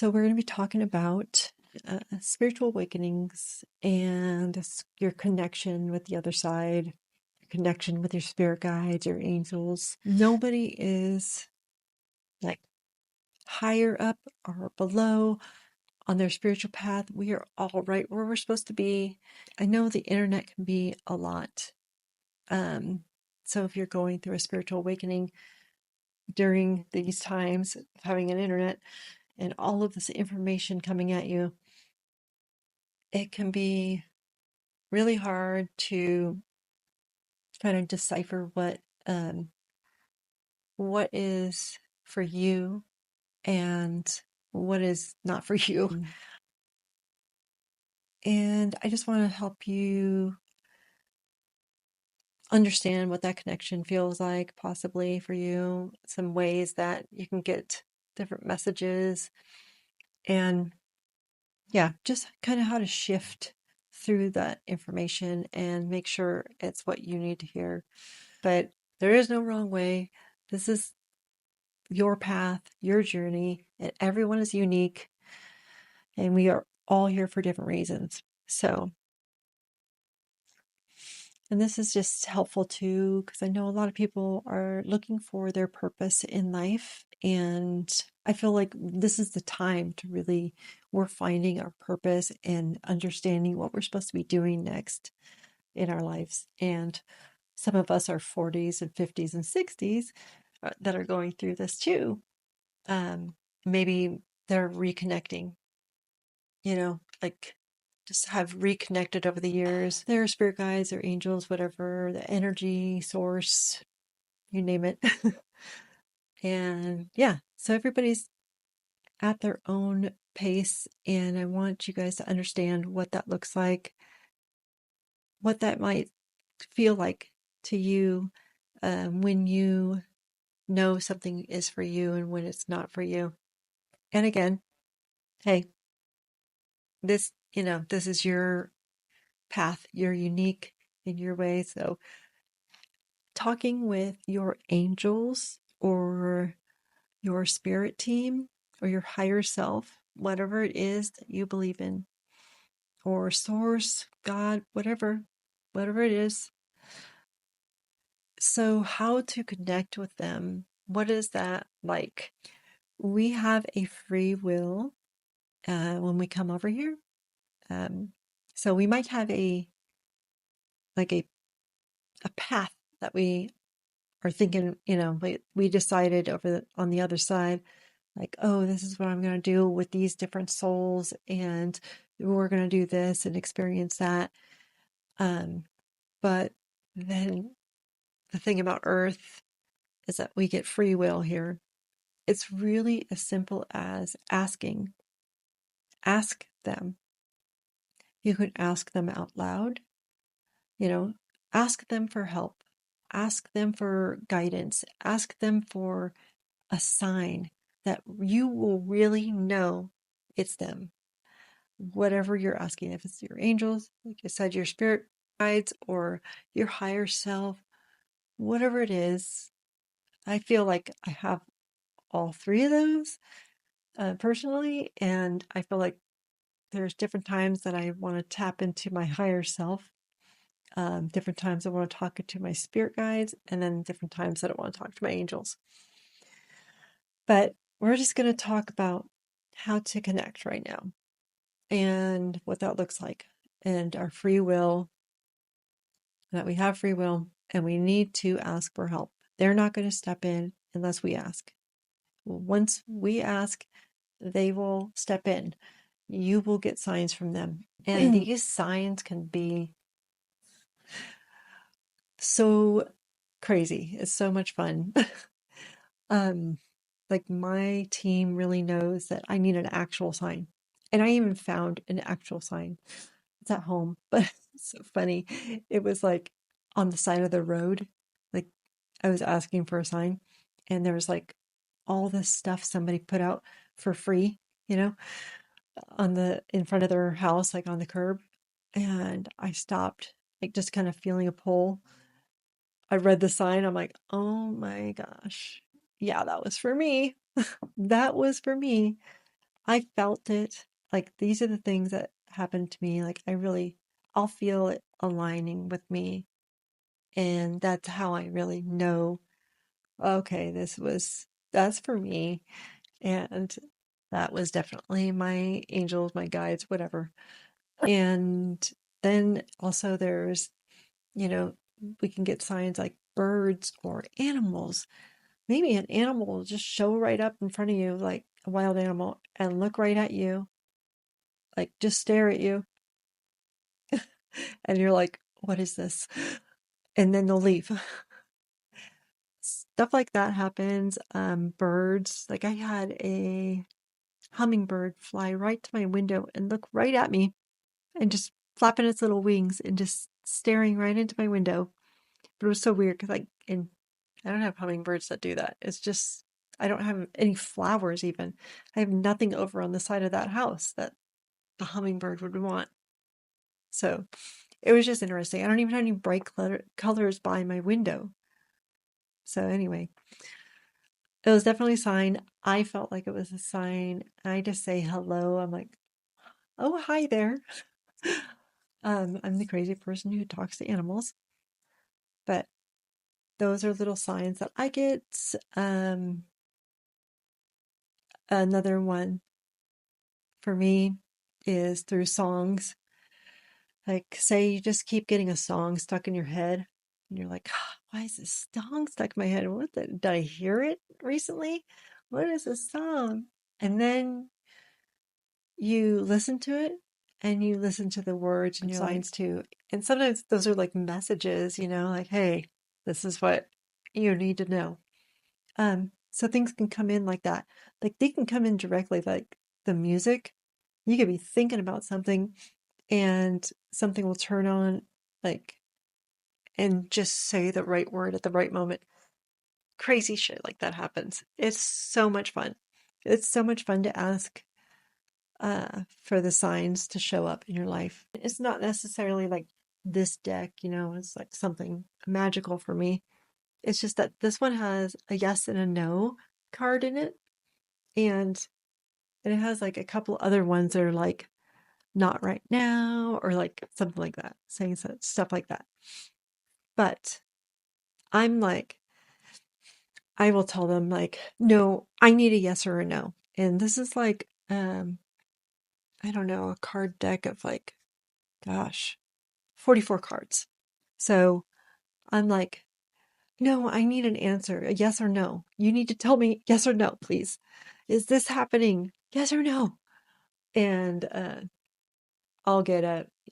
So, we're going to be talking about spiritual awakenings and your connection with the other side, your connection with your spirit guides, your angels. Nobody is like higher up or below on their spiritual path. We are all right where we're supposed to be. I know the internet can be a lot. Um, so, if you're going through a spiritual awakening during these times, having an internet and all of this information coming at you, it can be really hard to kind of decipher what is for you and what is not for you. And I just want to help you understand what that connection feels like, possibly for you, some ways that you can get different messages, and yeah, just kind of how to shift through that information and make sure it's what you need to hear. But there is no wrong way. This is your path, your journey, and everyone is unique, and we are all here for different reasons. So, and this is just helpful too, because I know a lot of people are looking for their purpose in life, and I feel like this is the time to really, we're finding our purpose and understanding what we're supposed to be doing next in our lives. And some of us are 40s and 50s and 60s that are going through this too. Maybe they're reconnecting, like just have reconnected over the years. Their spirit guides, their angels, whatever, the energy source, you name it. And yeah, so everybody's at their own pace. And I want you guys to understand what that looks like, what that might feel like to you when you know something is for you and when it's not for you. And again, hey, this is your path. You're unique in your way. So, talking with your angels or your spirit team or your higher self, whatever it is that you believe in, or source, God, whatever it is. So, how to connect with them? What is that like? We have a free will when we come over here. Um, so we might have like a path that we are thinking, we decided on the other side, like, oh, this is what I'm going to do with these different souls, and we're going to do this and experience that. But then the thing about Earth is that we get free will here. It's really as simple as asking. Ask them. You could ask them out loud, you know, ask them for help, ask them for guidance, ask them for a sign that you will really know it's them. Whatever you're asking, if it's your angels, like I said, your spirit guides, or your higher self, whatever it is, I feel like I have all three of those personally, and I feel like there's different times that I want to tap into my higher self. Different times I want to talk to my spirit guides, and then different times that I want to talk to my angels. But we're just going to talk about how to connect right now and what that looks like, and our free will, that we have free will and we need to ask for help. They're not going to step in unless we ask. Once we ask, they will step in. You will get signs from them. And these signs can be so crazy. It's so much fun. um, like my team really knows that I need an actual sign. And I even found an actual sign. It's at home, but it's so funny. It was like on the side of the road. Like I was asking for a sign, and there was like all this stuff somebody put out for free, you know, in front of their house, like on the curb. And I stopped, like just kind of feeling a pull. I read the sign. I'm like, oh my gosh. Yeah, that was for me. That was for me. I felt it. Like these are the things that happen to me. Like I'll feel it aligning with me. And that's how I really know, okay, that's for me. And that was definitely my angels, my guides, whatever. And then also there's, you know, we can get signs like birds or animals. Maybe an animal will just show right up in front of you, like a wild animal, and look right at you, like just stare at you. And you're like, what is this? And then they'll leave. Stuff like that happens. Birds, like I had a hummingbird fly right to my window and look right at me and just flapping its little wings and just staring right into my window. But it was so weird because and I don't have hummingbirds that do that. It's just I don't have any flowers even. I have nothing over on the side of that house that the hummingbird would want. So it was just interesting. I don't even have any bright colors by my window. So anyway, it was definitely a sign. I felt like it was a sign. I just say hello. I'm like, oh, hi there. I'm the crazy person who talks to animals, but those are little signs that I get. Um, Another one for me is through songs. Like, say you just keep getting a song stuck in your head, and you're like, "Ah, why is this song stuck in my head? Did I hear it recently? What is this song?" And then you listen to it and you listen to the words and signs too. And sometimes those are like messages, like, hey, this is what you need to know. So things can come in like that. Like they can come in directly, like the music. You could be thinking about something and something will turn on, like, and just say the right word at the right moment. Crazy shit like that happens. It's so much fun. It's so much fun to ask for the signs to show up in your life. It's not necessarily like this deck, it's like something magical for me. It's just that this one has a yes and a no card in it. And it has like a couple other ones that are like not right now or like something like that, saying stuff like that. But I'm like, I will tell them like, no, I need a yes or a no. And this is like, I don't know, a card deck of like, gosh, 44 cards. So I'm like, no, I need an answer, a yes or no. You need to tell me yes or no, please. Is this happening? Yes or no? And I'll get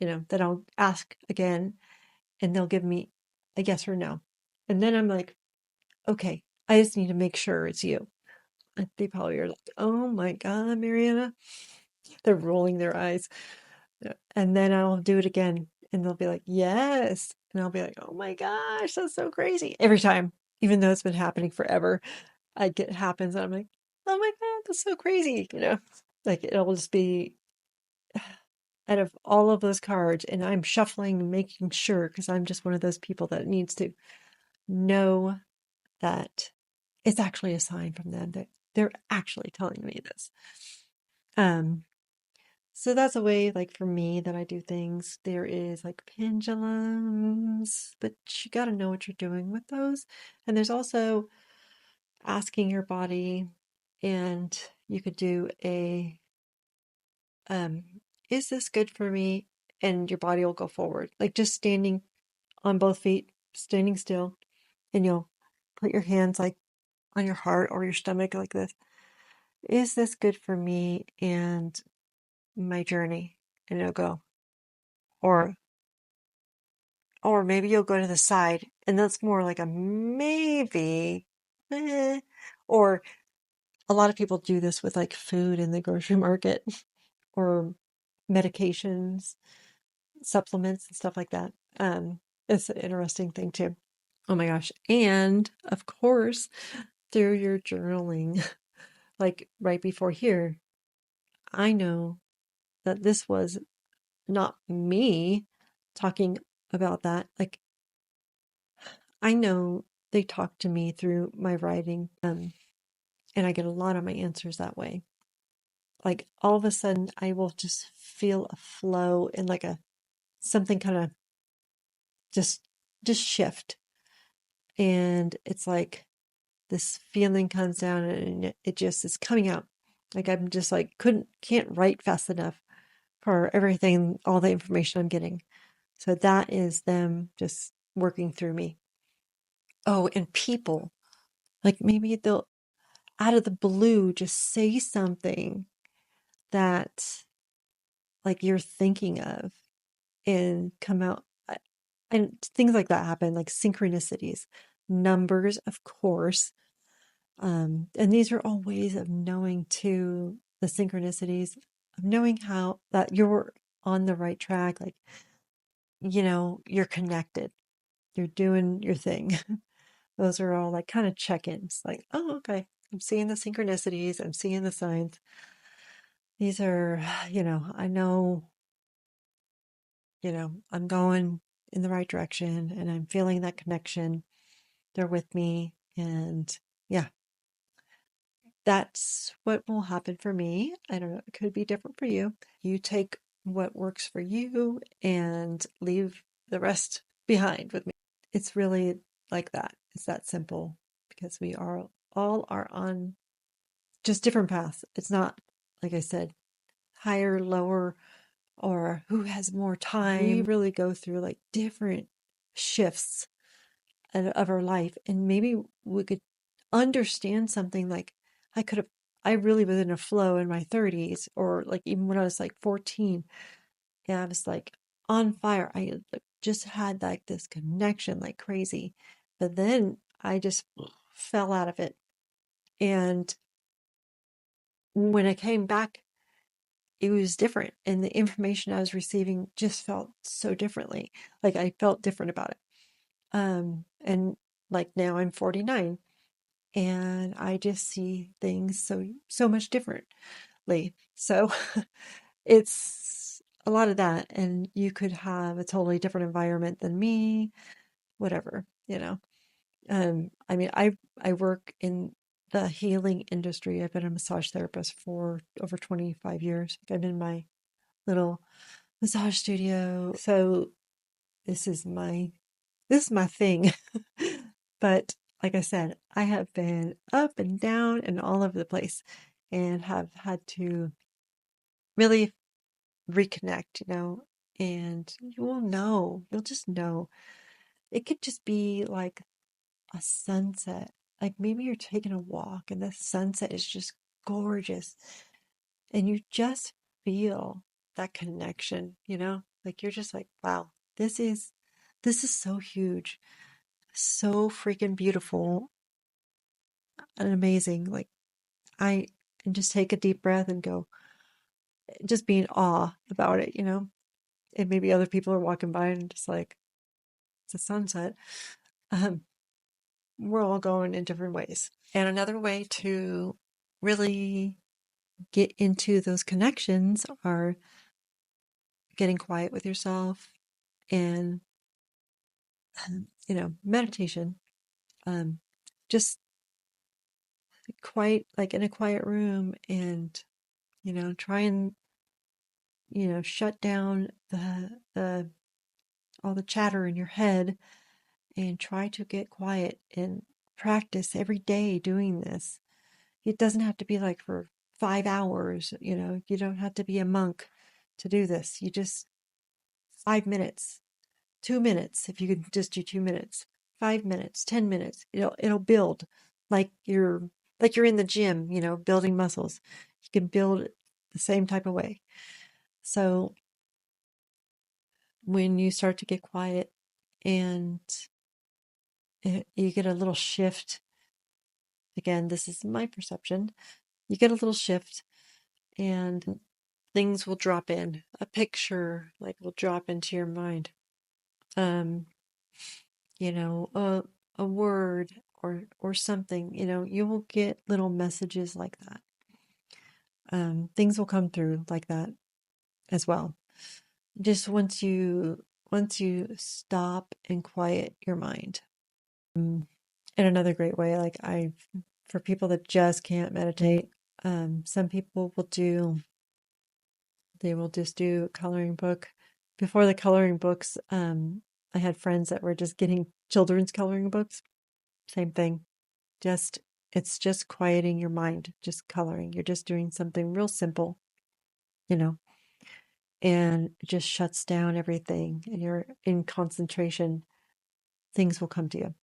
then I'll ask again and they'll give me a yes or no. And then I'm like, okay, I just need to make sure it's you. And they probably are like, oh my God, Mariana. They're rolling their eyes. Yeah. And then I'll do it again and they'll be like, yes. And I'll be like, oh my gosh, that's so crazy. Every time, even though it's been happening forever, it happens and I'm like, oh my God, that's so crazy. Like it'll just be out of all of those cards and I'm shuffling and making sure because I'm just one of those people that needs to know that it's actually a sign from them that they're actually telling me this. Um, So that's a way, like for me, that I do things. There is like pendulums, but you got to know what you're doing with those. And there's also asking your body, and you could do um, is this good for me? And your body will go forward. Like just standing on both feet, standing still, and you'll put your hands like on your heart or your stomach like this. Is this good for me and my journey? And it'll go. Or Or maybe you'll go to the side, and that's more like a maybe. eh. Or a lot of people do this with like food in the grocery market or medications, supplements, and stuff like that. It's an interesting thing too. Oh my gosh. And of course, through your journaling, like right before here, I know that this was not me talking about that. Like I know they talk to me through my writing, and I get a lot of my answers that way. like all of a sudden I will just feel a flow and like a something kind of just just shift. And it's like this feeling comes down and it just is coming out. Like I'm just like can't write fast enough for everything, all the information I'm getting. So that is them just working through me. Oh, and people, like maybe they'll out of the blue just say something that like you're thinking of and come out. And things like that happen, like synchronicities, numbers, of course. And these are all ways of knowing too the synchronicities of knowing how that you're on the right track. Like, you're connected, you're doing your thing. Those are all like kind of check-ins, like, oh, okay, I'm seeing the synchronicities, I'm seeing the signs. These are, I know, I'm going in the right direction and I'm feeling that connection. They're with me. And yeah, that's what will happen for me. I don't know, it could be different for you. You take what works for you and leave the rest behind with me. It's really like that. It's that simple because we are all are on just different paths. It's not, like I said, higher, lower, or who has more time. We really go through like different shifts of our life. And maybe we could understand something like I could have, I really was in a flow in my 30s, or like even when I was like 14. Yeah, I was like on fire. I like, just had like this connection like crazy. But then I just fell out of it. And when I came back, it was different. And the information I was receiving just felt so differently. Like I felt different about it. And like now I'm 49 and I just see things so much differently. So it's a lot of that. And you could have a totally different environment than me, whatever. I mean, I work in the healing industry. I've been a massage therapist for over 25 years. I'm in my little massage studio. So this is my thing. But like I said, I have been up and down and all over the place and have had to really reconnect, and you will know, you'll just know. It could just be like a sunset. Like maybe you're taking a walk and the sunset is just gorgeous and you just feel that connection. Like you're just like, wow, this is so huge, so freaking beautiful and amazing. Like I and just take a deep breath and go, just be in awe about it. And maybe other people are walking by and just like, it's a sunset. Um, we're all going in different ways. And another way to really get into those connections are getting quiet with yourself and, meditation. Um, just quiet, like in a quiet room and, try and, shut down the all the chatter in your head and try to get quiet and practice every day doing this. It doesn't have to be like for 5 hours, you don't have to be a monk to do this. You just 5 minutes, 2 minutes, if you can just do 2 minutes, 5 minutes, 10 minutes, it'll build like you're in the gym, building muscles. You can build it the same type of way. So when you start to get quiet and you get a little shift. Again, this is my perception. You get a little shift and things will drop in. A picture like will drop into your mind. Um, you know, a a word or something, you will get little messages like that. Things will come through like that as well. Just once you stop and quiet your mind. And another great way, like for people that just can't meditate, Some people will they will just do a coloring book. Before the coloring books, I had friends that were just getting children's coloring books. Same thing. Just, it's just quieting your mind, just coloring. You're just doing something real simple, you know, and it just shuts down everything and you're in concentration. Things will come to you.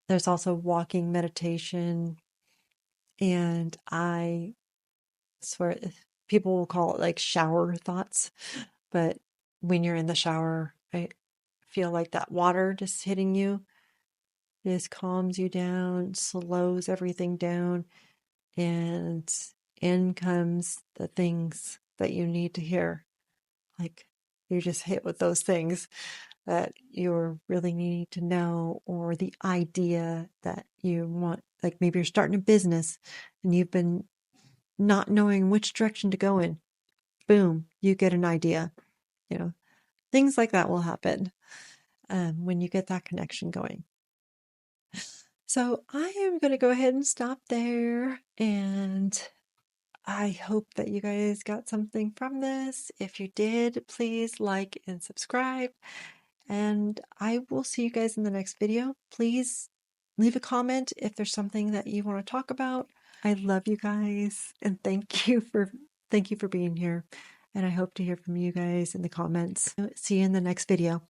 There's also walking meditation, and I swear people will call it like shower thoughts, but when you're in the shower, I feel like that water just hitting you just calms you down, slows everything down, and in comes the things that you need to hear. Like you're just hit with those things that you're really needing to know, or the idea that you want. Like maybe you're starting a business and you've been not knowing which direction to go in. Boom, you get an idea. You know, things like that will happen when you get that connection going. So I am going to go ahead and stop there, and I hope that you guys got something from this. If you did, please like and subscribe, and I will see you guys in the next video. Please leave a comment if there's something that you want to talk about. I love you guys, and thank you for being here. And I hope to hear from you guys in the comments. See you in the next video.